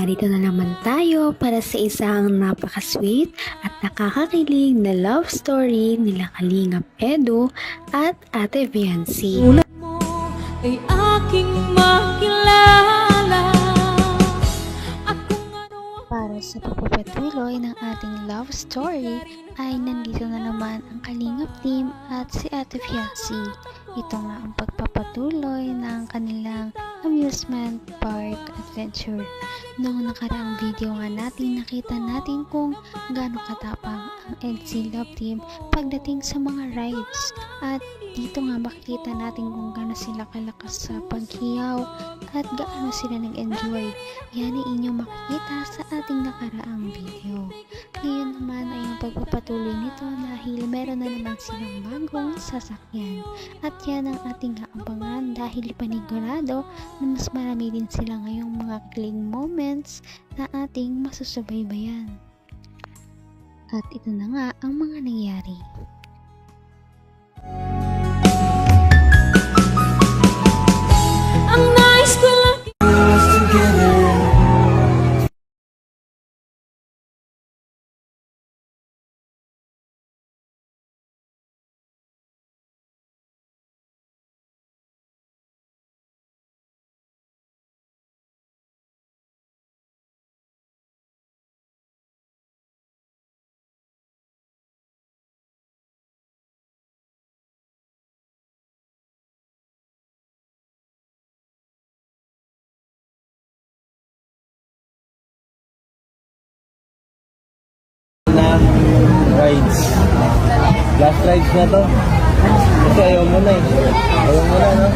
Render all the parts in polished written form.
narito na naman tayo para sa isang napaka-sweet at nakakakilig na love story nila Kalingap Edu at Ate Viancy. Ulat mo ay aking makilala. Para sa pagpapatuloy ng ating love story ay nandito na naman ang Kalingap team at si Ate Viancy. Ito nga ang pagpapatuloy ng kanilang amusement park adventure. Noong nakaraang video nga natin, nakita natin kung gaano katapang ang EDC Love Team pagdating sa mga rides. At dito nga makikita natin kung gaano sila kalakas sa paghiyaw at gaano sila nag-enjoy. Yan ay inyong makikita sa ating nakaraang video. Ngayon naman ay ang pagpapatuloy nito dahil meron na naman silang bagong sasakyan. At yan ang ating aabangan dahil panigurado na mas marami din sila ngayong mga kilig moments na ating masusubaybayan. At ito na nga ang mga nangyari. Ang nais ko lang na rides. Last rides na to. Kasi ayaw mo na eh. Ayaw mo na, no?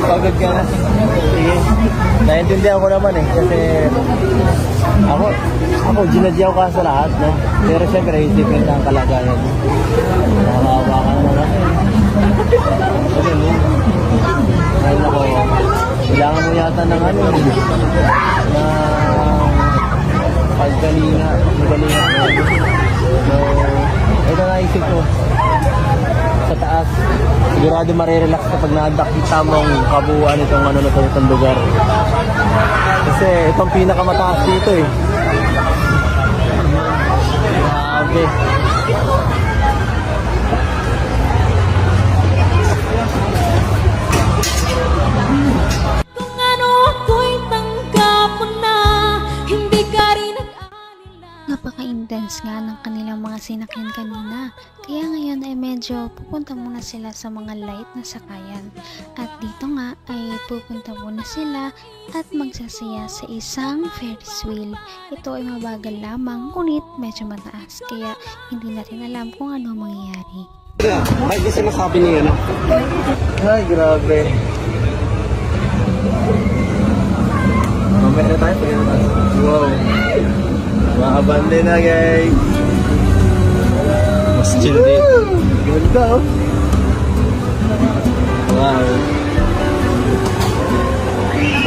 Pagod ka na. Sige. Naiintindihan ko naman eh. Kasi ako ginadyaw ka sa lahat, no? Pero syempre, isipin na ang kalagayan. Nakawa ka naman ako eh. Kasi no? Dahil ako, kailangan mo yata ng ano na paggalinga. So, ito naisip ko. Sa taas, sigurado marirelax kapag nakita mong kabuuan itong lugar. Kasi itong pinakamataas dito eh. Grabe. kung ano ako'y tanggap mo na. Hindi ka rin Napaka-intense nga ng kanilang mga sinakyan kanina. Kaya ngayon ay medyo pupunta muna sila sa mga light na sakayan. At dito nga ay pupunta muna sila at magsasaya sa isang Ferris wheel. Ito ay mabagal lamang ngunit medyo mataas. Kaya hindi natin alam kung ano mangyayari. Ay, kasi masabi niya na. Ay, grabe. Mamaya na tayo. Wow. Makabande na, guys. Mas chill din. Ganda, oh. Wow.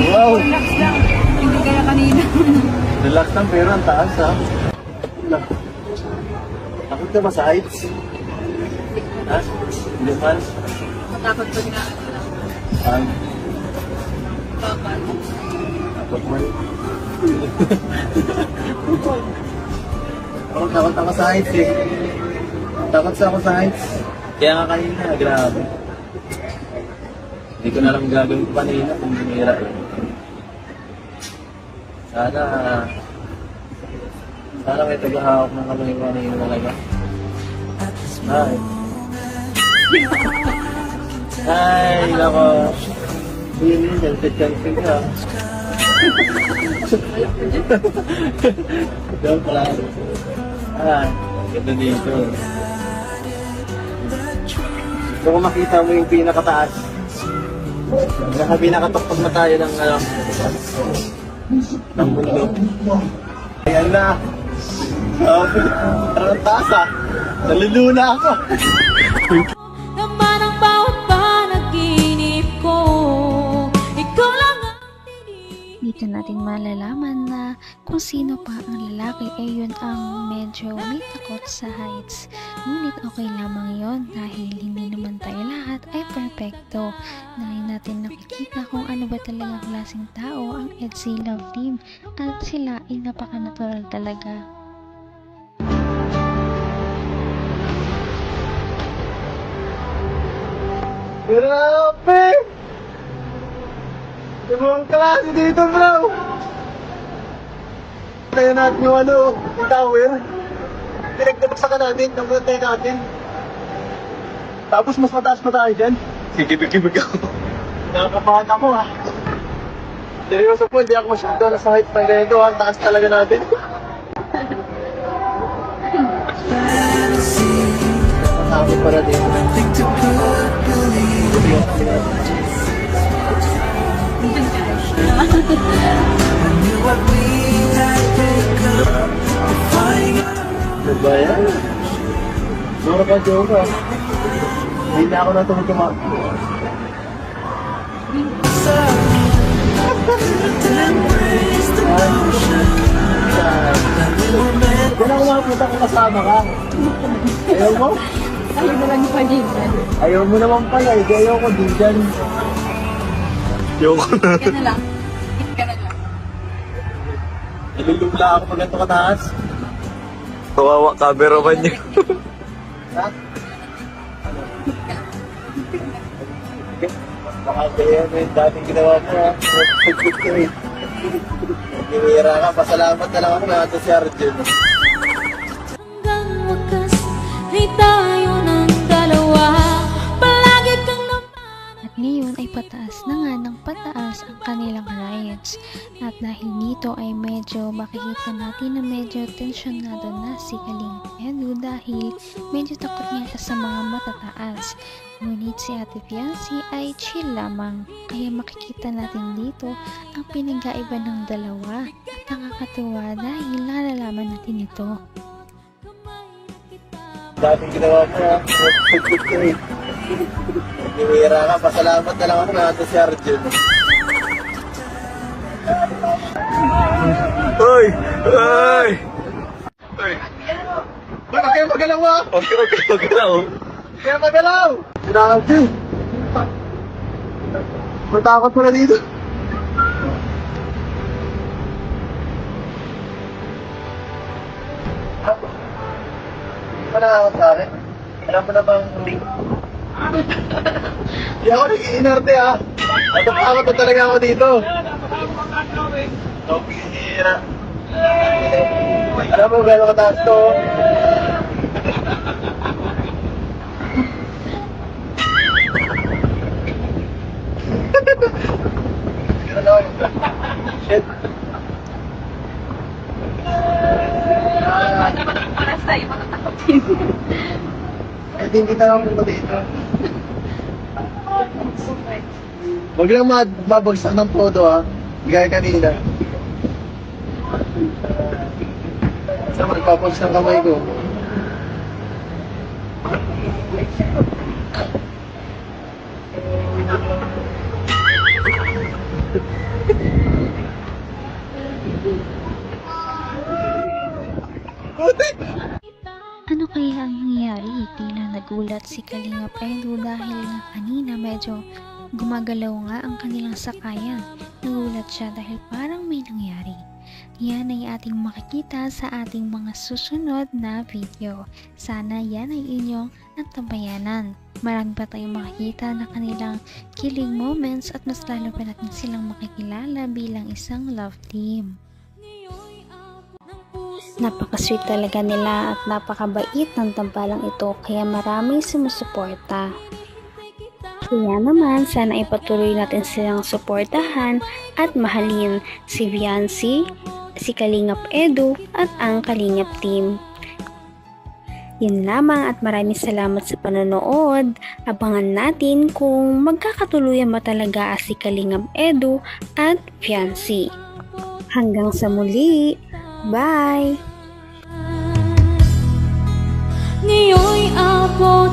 Wow. relax lang. Hindi kaya kanina. Relax lang, pero ang taas, ha? Takot ka ba sa heights? Ha? Hindi man? Matakot ko nga. Ay. Bakal. Takot man. Takot ako sa heights eh. Takot sa ako sa heights. Kaya nga kanina, grabe. Hindi ko na alam gagawin ko kanina kung bumira eh. Sana may tagahawak ng kamay ko kanina talaga. Ay. Ay, nako. Hindi, sensitive ka. Doon pala. Ganda dito. Gusto ko makita mo yung pinakataas. Naka pinakatukpag na tayo ng ng mundo. Ayan na. Parang taas ah. Naluluna ako. Naman ang bawat panaginip ko. Ikaw lang ang Dito Doon natin malalaman na kung sino pa ang lalaki ay yun ang medyo may takot sa heights. Ngunit okay lamang yon dahil hindi naman tayo lahat ay perfecto. Dahil natin nakikita kung ano ba talaga klaseng tao ang EDSI Love Team at sila ay napaka-natural talaga. Grabe! Ibang klase dito, bro! Tayo natin yung yung tower. Pinagdabagsakan natin, namunod natin. Tapos mas mataas pa tayo dyan. Kikibig-kibig ako. Nakakapahan ako, ha. Seryoso po, hindi ako masyado nasa height pa ganito, ha. Taas talaga natin. Sabi para dito. Diba yan? Mura pa joke, hindi na ako natulog kumak. Kung ako makapunta kung kasama ka. Ayaw mo? Ayaw mo lang pa din. Ayaw mo naman pala eh. Ayaw ko din dyan. Ayaw ko na. Ka na lang. Hit ka na lang. Nalulugla ako pag ito kataas. Kawawa cameraman niya. Ha? Baka kaya yung dating ginawa mo ha. Hinihira ka. Pasalamat na lang ako na ito si Arjun. Hanggang wakas ay tayo ng dalawa. Palagi kang naman. At ngayon ay pataas na nga ng pataas ang kanilang rides. At dahil dito ay medyo makikita natin na medyo tensyonado na si Kaling Edu dahil medyo takot niya siya sa mga matataas. Ngunit si Ate Fiancé ay chill lamang. Kaya makikita natin dito ang pinagkaiba ng dalawa. At nakakatuwa dahil nalalaman natin ito. Dating ginawa mo ha. Hinihira ka. Pasalamat na lang ako na ito si Arjun. Hoy! Hoy! Hoy! Ba't kayo magalaw ha? Okay, magalaw. Kaya magalaw! Grabe! Matakot mo na dito. Manakakot sa akin. Alam mo na bang link? Hindi ako nag-iinarte ha. Natakot na talaga ako dito. Pihira. Alam mo gano'ng kataas to? Shit. Para sa'yo, matatakotin. Hindi kita lang punta dito. Huwag lang mabagsak ng photo ha. Gaya kanina. Sa magpapogs ng kamay ko. Ano kaya ang nangyari? Tila nagulat si Kalingap Edu dahil nga kanina medyo gumagalaw nga ang kanilang sakayan. Nagulat siya dahil parang may nangyari. Yan ay ating makikita sa ating mga susunod na video. Sana yan ay inyong natabayanan. Marami pa tayong makikita na kanilang kilig moments at mas lalo pa natin silang makikilala bilang isang love team. Napaka-sweet talaga nila at napakabait ng tambalang ito kaya maraming sumusuporta. Kaya naman sana ipatuloy natin silang suportahan at mahalin si Fiancé, si Kalingap Edu at ang Kalingap team. Yun lamang at maraming salamat sa panonood. Abangan natin kung magkakatuluyan ba talaga si Kalingap Edu at Fiancé. Hanggang sa muli! Bye! Ngayon'y abot